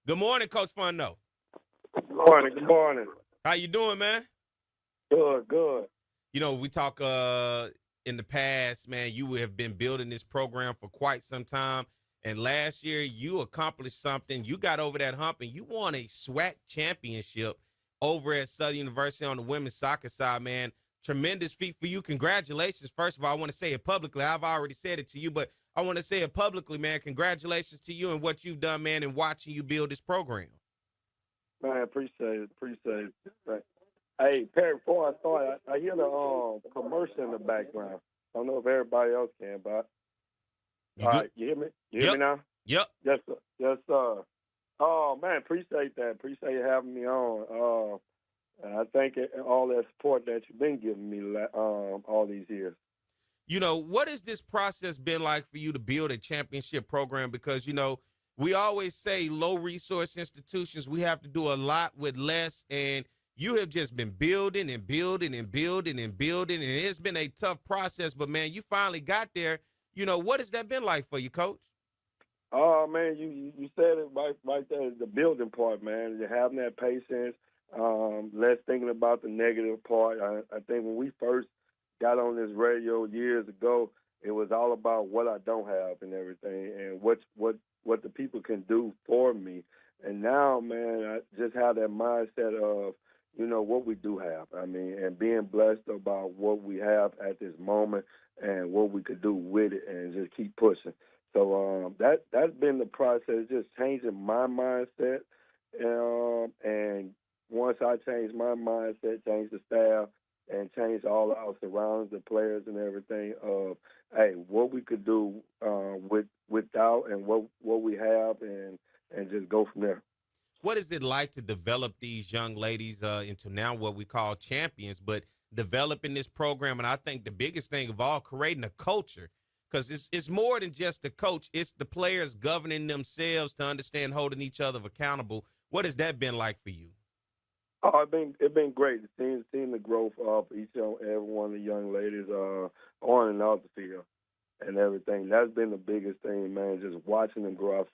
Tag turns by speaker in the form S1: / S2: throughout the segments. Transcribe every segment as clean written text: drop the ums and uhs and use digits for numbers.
S1: Good morning, Coach Fontenot.
S2: Good morning. Good morning.
S1: How you doing, man?
S2: Good, good.
S1: We talk in the past, man, you have been building this program for quite some time. And last year you accomplished something. You got over that hump and you won a SWAC championship over at Southern University on the women's soccer side, man. Tremendous feat for you. Congratulations. First of all, I want to say it publicly. I've already said it to you, but I want to say it publicly, man. Congratulations to you and what you've done, man, and watching you build this program.
S2: Man, appreciate it. Appreciate it. Right. Hey, Perry, before I start, I hear the commercial in the background. I don't know if everybody else can, but
S1: You
S2: all
S1: good?
S2: right, you hear me? You hear me
S1: Yep.
S2: now?
S1: Yep.
S2: Yes, sir. Yes, sir. Oh man, appreciate that. Appreciate you having me on. And I thank it, all that support that you've been giving me all these years.
S1: What has this process been like for you to build a championship program? Because, we always say low resource institutions, we have to do a lot with less. And you have just been building and building and building and building. And it's been a tough process, but man, you finally got there. What has that been like for you, coach?
S2: Oh man, you said it right there. The building part, man. You're having that patience. Less thinking about the negative part. I think when we first got on this radio years ago, it was all about what I don't have and everything, and what the people can do for me. And now, man, I just have that mindset of what we do have. I mean, and being blessed about what we have at this moment and what we could do with it, and just keep pushing. So that's been the process, just changing my mindset. And once I changed my mindset, changed the staff, and changed all our surroundings, the players and everything, of hey, what we could do without and what we have, and just go from there.
S1: What is it like to develop these young ladies into now what we call champions, but developing this program? And I think the biggest thing of all, creating a culture, because it's more than just the coach. It's the players governing themselves to understand holding each other accountable. What has that been like for you?
S2: Oh, it's been great. Seeing the growth of each and every one of the young ladies on and off the field and everything. That's been the biggest thing, man. Just watching them grow.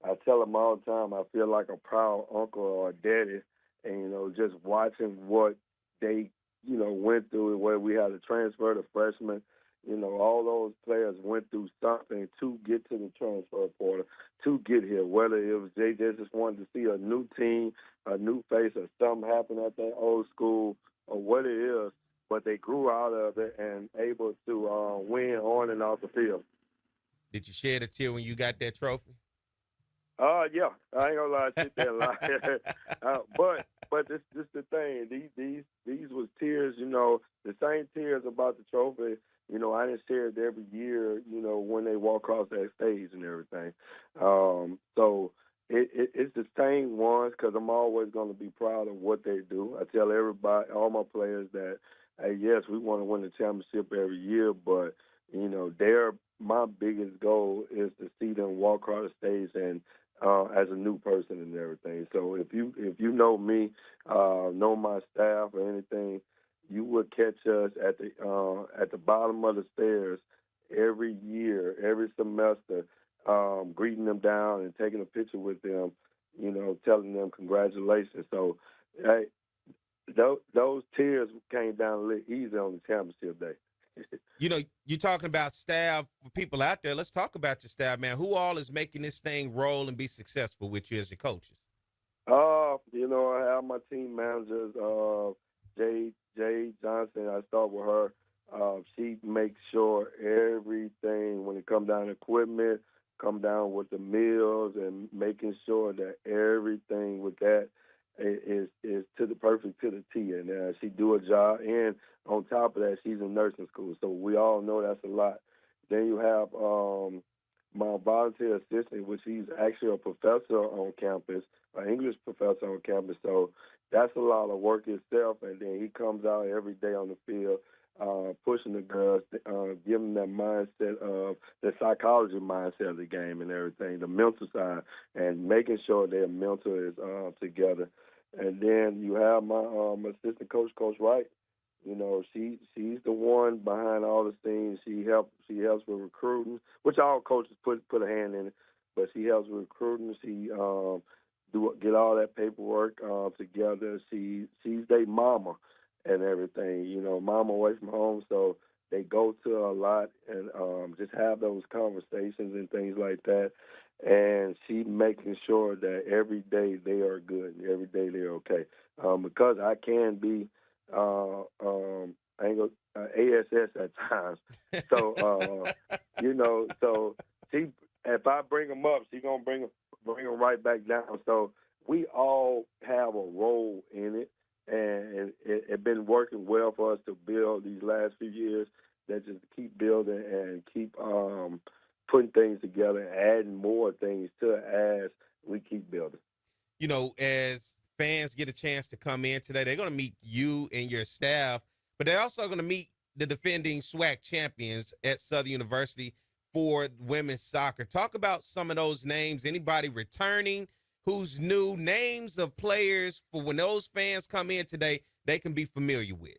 S2: I tell them all the time. I feel like a proud uncle or a daddy, and just watching what they went through. Where we had to transfer the freshmen. All those players went through something to get to the transfer portal, to get here. Whether it was they just wanted to see a new team, a new face, or something happen at their old school, or what it is, but they grew out of it and able to win on and off the field.
S1: Did you shed a tear when you got that trophy?
S2: Yeah, I ain't gonna lie, I sit there a lot. But this the thing. These was tears. The same tears about the trophy. I didn't share it every year. When they walk across that stage and everything. So it's the same ones because I'm always gonna be proud of what they do. I tell everybody, all my players, that hey, yes, we want to win the championship every year, but they're my biggest goal is to see them walk across the stage and as a new person and everything. So if you know me, know my staff or anything, you would catch us at the bottom of the stairs every year, every semester, greeting them down and taking a picture with them. Telling them congratulations. So, hey, those tears came down a little easy on the championship day.
S1: You're talking about staff for people out there. Let's talk about your staff, man. Who all is making this thing roll and be successful with you as your coaches?
S2: I have my team managers, Jay Johnson. I start with her. She makes sure everything when it comes down to equipment, come down with the meals, and making sure that everything with that is to the perfect to the T. And she do a job. And on top of that, she's in nursing school, so we all know that's a lot. Then you have my volunteer assistant, which he's actually a professor on campus, an English professor on campus. So that's a lot of work itself. And then he comes out every day on the field, pushing the girls, giving them that mindset of the psychology mindset of the game and everything, the mental side, and making sure their mental is together. And then you have my assistant coach, Coach Wright. She's the one behind all the scenes. She helps with recruiting, which all coaches put a hand in it, but she helps with recruiting. She get all that paperwork together. She's their mama and everything. Mama away from home, so they go to a lot and just have those conversations and things like that. And she making sure that every day they are good, every day they're okay. Because I can be I ain't gonna, ASS at times. So so she if I bring them up, she gonna bring them right back down. So we all have a role in it, and it been working well for us to build these last few years. That just keep building and keep putting things together, and adding more things to it as we keep building.
S1: As fans get a chance to come in today, they're going to meet you and your staff, but they're also going to meet the defending SWAC champions at Southern University for women's soccer. Talk about some of those names, anybody returning, who's new, names of players for when those fans come in today, they can be familiar with.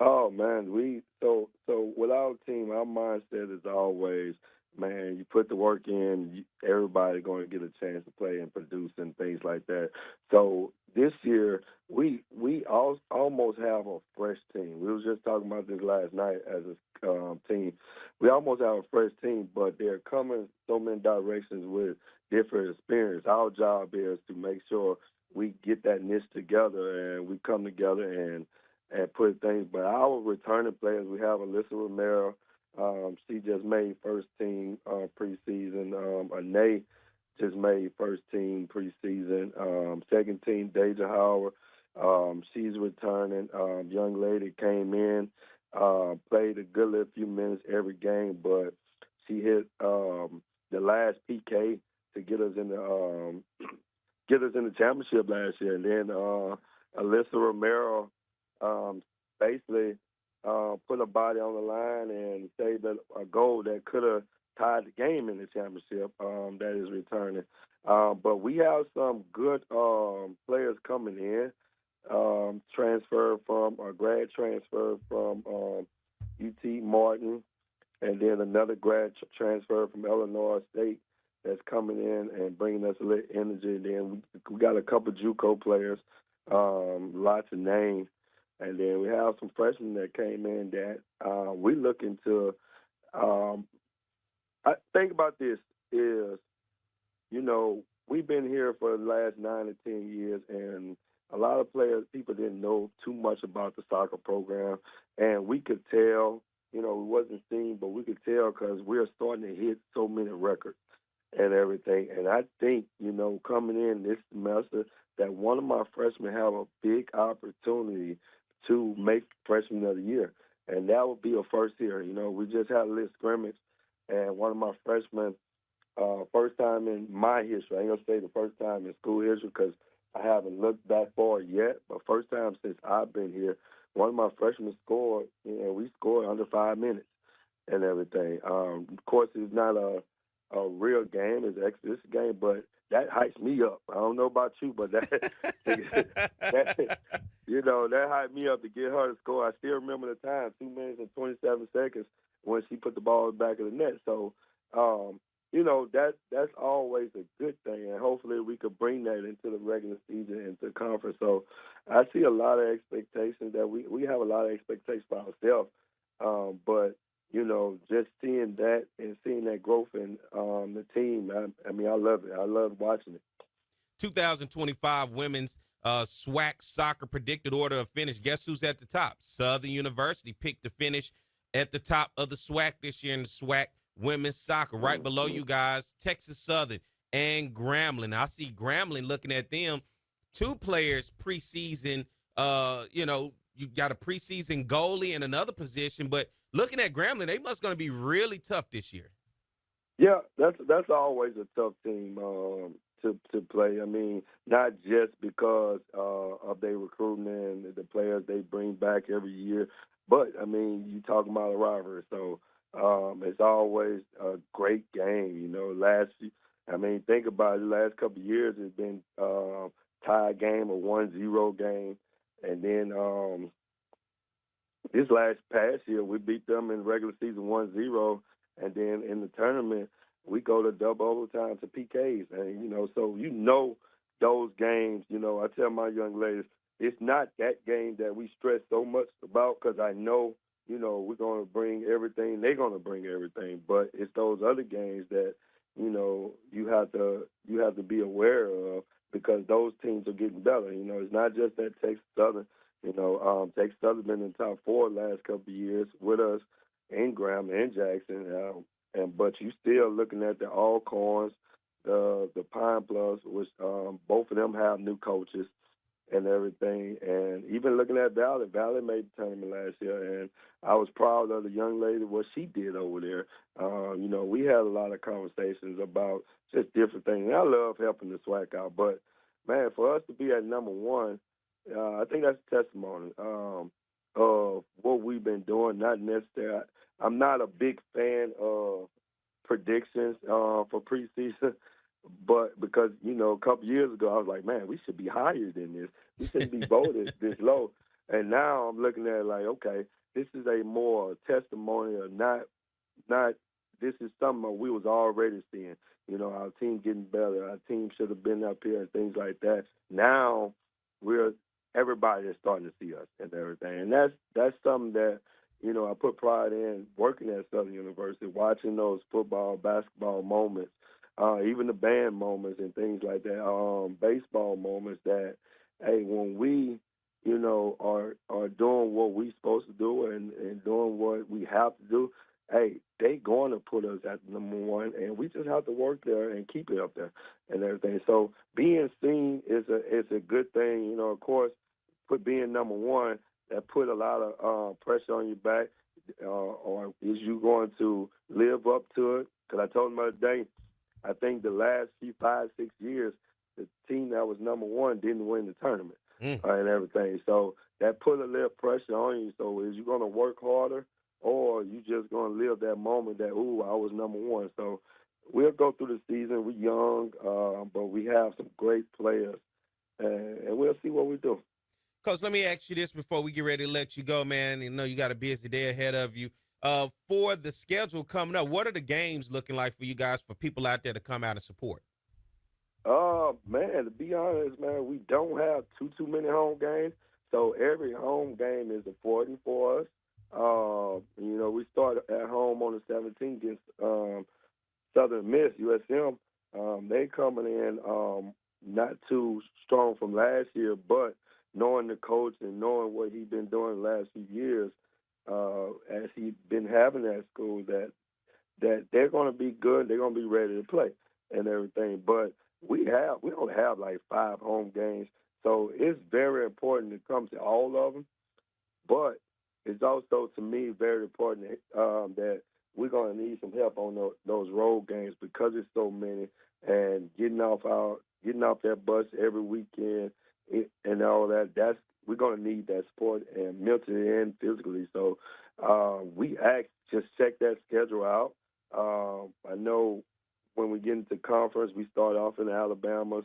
S2: Oh man, so with our team, our mindset is always, man, you put the work in, everybody going to get a chance to play and produce and things like that. So this year we almost have a fresh team. We was just talking about this last night as a team. We almost have a fresh team, but they're coming so many directions with different experience. Our job is to make sure we get that niche together and we come together and put things. But our returning players, we have Alyssa Romero. She just made first team preseason. Anae just made first team preseason. Second team, Deja Howard. She's returning. Young lady came in, played a good little few minutes every game, but she hit the last PK to get us in the championship last year. And then Alyssa Romero basically put a body on the line and saved a goal that could have tied the game in the championship. That is returning. But we have some good players coming in. Transfer from a grad transfer from UT Martin, and then another grad transfer from Illinois State that's coming in and bringing us a little energy. And then we got a couple JUCO players, lots of names. And then we have some freshmen that came in that we looking to. I think about this is, we've been here for the last 9 to 10 years, and a lot of people didn't know too much about the soccer program, and we could tell. It wasn't seen, but we could tell because we're starting to hit so many records and everything. And I think, coming in this semester, that one of my freshmen have a big opportunity to make freshman of the year, and that would be a first year. We just had a little scrimmage, and one of my freshmen, first time in my history, I ain't gonna say the first time in school history because I haven't looked that far yet, but first time since I've been here, one of my freshmen scored. We scored under 5 minutes and everything. Of course, it's not a real game, it's an exhibition game, but that hypes me up. I don't know about you, but that that hyped me up to get her to score. I still remember the time, 2 minutes and 27 seconds when she put the ball in the back of the net. So, that's always a good thing, and hopefully we could bring that into the regular season, into the conference. So I see a lot of expectations that we have a lot of expectations for ourselves, but just seeing that and seeing that growth in the team, I love it. I love watching it.
S1: 2025 women's SWAC soccer predicted order of finish. Guess who's at the top? Southern University picked to finish at the top of the SWAC this year in the SWAC women's soccer. Right below you guys, Texas Southern and Grambling. I see Grambling looking at them. 2 players preseason. You got a preseason goalie in another position, but looking at Grambling, they must going to be really tough this year.
S2: Yeah, that's always a tough team to play. I mean, not just because of their recruiting and the players they bring back every year, but I mean, you talking about a rivalry, so it's always a great game. Think about it. The last couple of years, it's been tie game, a 1-0 game, and then this past year we beat them in regular season 1-0, and then in the tournament we go to double overtime to PKs, and so those games. I tell my young ladies, it's not that game that we stress so much about because I know, we're going to bring everything. They're going to bring everything, but it's those other games that you have to be aware of because those teams are getting better. It's not just that Texas Southern. Texas Southern been in the top four the last couple of years with us and Graham and Jackson. But you still looking at the Alcorns, the Pine Bluffs, which both of them have new coaches and everything. And even looking at Valley, Valley made the tournament last year, and I was proud of the young lady, what she did over there. We had a lot of conversations about just different things. And I love helping the SWAC out, but, man, for us to be at number one, I think that's a testimony of what we've been doing, not necessarily. I'm not a big fan of predictions for preseason, but because, a couple years ago, I was like, man, we should be higher than this. We shouldn't be voted this low. And now I'm looking at it like, okay, this is a more testimony of not this is something we was already seeing. Our team getting better. Our team should have been up here and things like that. Now everybody is starting to see us and everything. And that's something that, I put pride in working at Southern University, watching those football, basketball moments, even the band moments and things like that, baseball moments that, hey, when we, are doing what we supposed to do and doing what we have to do, hey, they going to put us at number one, and we just have to work there and keep it up there and everything. So being seen is a good thing. Of course, being number one, that put a lot of pressure on your back. Or is you going to live up to it? Because I told him the other day, I think the last 5, 6 years, the team that was number one didn't win the tournament and everything. So that put a little pressure on you. So is you going to work harder, or you just going to live that moment that, ooh, I was number one? So we'll go through the season. We're young, but we have some great players, and we'll see what we do.
S1: Coach, let me ask you this before we get ready to let you go, man. You got a busy day ahead of you. For the schedule coming up, what are the games looking like for you guys, for people out there to come out and support?
S2: Man, to be honest, man, we don't have too many home games. So every home game is important for us. We start at home on the 17th against Southern Miss, USM. They coming in not too strong from last year, but knowing the coach and knowing what he's been doing the last few years, as he's been having at school, that they're going to be good, they're going to be ready to play and everything. But we don't have like 5 home games, so it's very important to come to all of them. But it's also, to me, very important that we're going to need some help on those road games because it's so many, and getting off that bus every weekend and all that. We're going to need that support, and mentally and physically. So we just check that schedule out. I know when we get into conference, we start off in the Alabamas,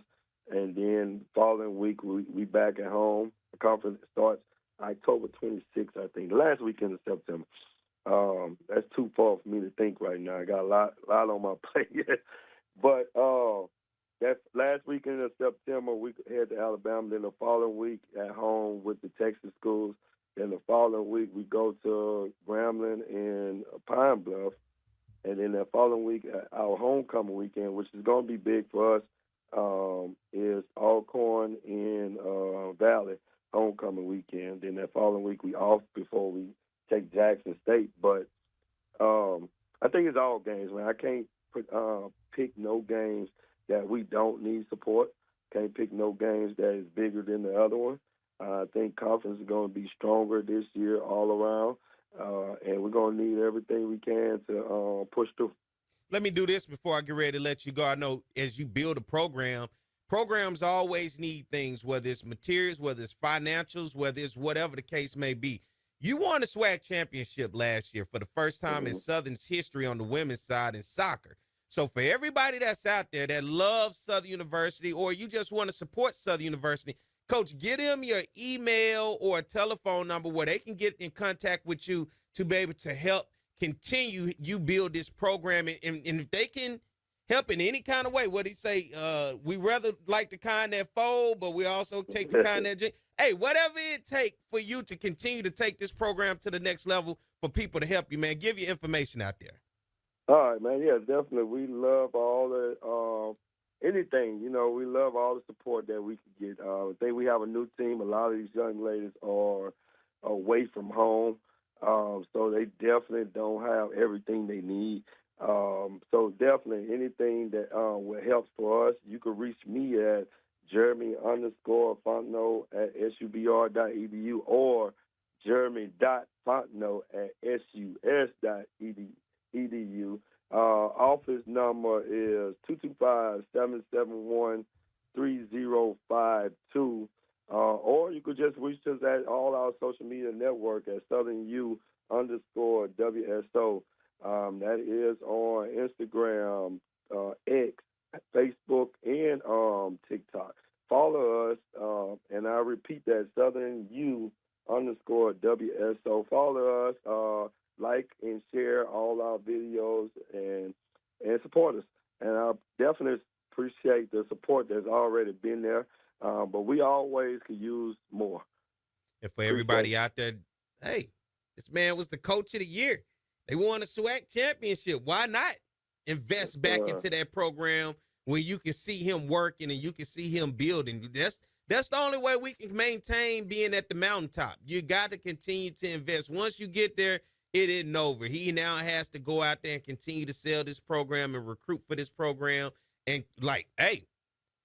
S2: and then following week we back at home. The conference starts October 26th, I think, the last weekend of September. That's too far for me to think right now. I got a lot on my plate. But that last weekend of September, we head to Alabama. Then the following week at home with the Texas schools. Then the following week we go to Grambling and Pine Bluff. And then the following week, our homecoming weekend, which is going to be big for us, is Alcorn and Valley homecoming weekend. Then that following week we off before we take Jackson State. But I think it's all games, man. I can't pick no games that we don't need support. Can't pick no games that is bigger than the other one. I think conference is going to be stronger this year all around, and we're going to need everything we can to push through.
S1: Let me do this before I get ready to let you go. I know as you build a program, programs always need things, whether it's materials, whether it's financials, whether it's whatever the case may be. You won the SWAC championship last year for the first time in Southern's history on the women's side in soccer. So for everybody that's out there that loves Southern University, or you just want to support Southern University, Coach, get them your email or a telephone number where they can get in contact with you to be able to help continue you build this program. And if they can help in any kind of way. What he say? We rather like the kind that fold, but we also take the kind that hey, whatever it take for you to continue to take this program to the next level for people to help you, man. Give your information out there.
S2: All right, man. Yeah, definitely. We love all the anything. You know, we love all the support that we can get. I think we have a new team. A lot of these young ladies are away from home, so they definitely don't have everything they need. So definitely anything that will help for us, you can reach me at Jeremy_Fontenot at SUBR.edu or Jeremy.Fontenot at SUS.edu. Office number is 225-771-3052. Or you could just reach us at all our social media network at SouthernU_WSO. That is on Instagram, X, Facebook, and TikTok. Follow us, and I repeat that, SouthernU_WSO. Follow us, like and share all our videos, and support us. And I definitely appreciate the support that's already been there, but we always could use more.
S1: And for everybody out there, hey, this man was the coach of the year. They won a SWAC championship. Why not invest back into that program when you can see him working and you can see him building? That's the only way we can maintain being at the mountaintop. You got to continue to invest. Once you get there, it isn't over. He now has to go out there and continue to sell this program and recruit for this program. And hey,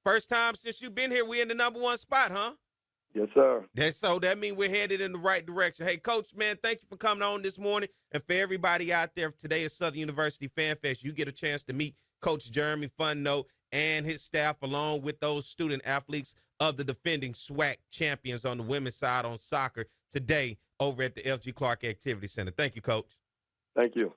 S1: first time since you've been here, we're in the #1 spot, huh?
S2: Yes, sir.
S1: That means we're headed in the right direction. Hey, Coach, man, thank you for coming on this morning. And for everybody out there, today is Southern University Fan Fest. You get a chance to meet Coach Jeremy Fontenot and his staff, along with those student athletes of the defending SWAC champions on the women's side on soccer today over at the F.G. Clark Activity Center. Thank you, Coach.
S2: Thank you.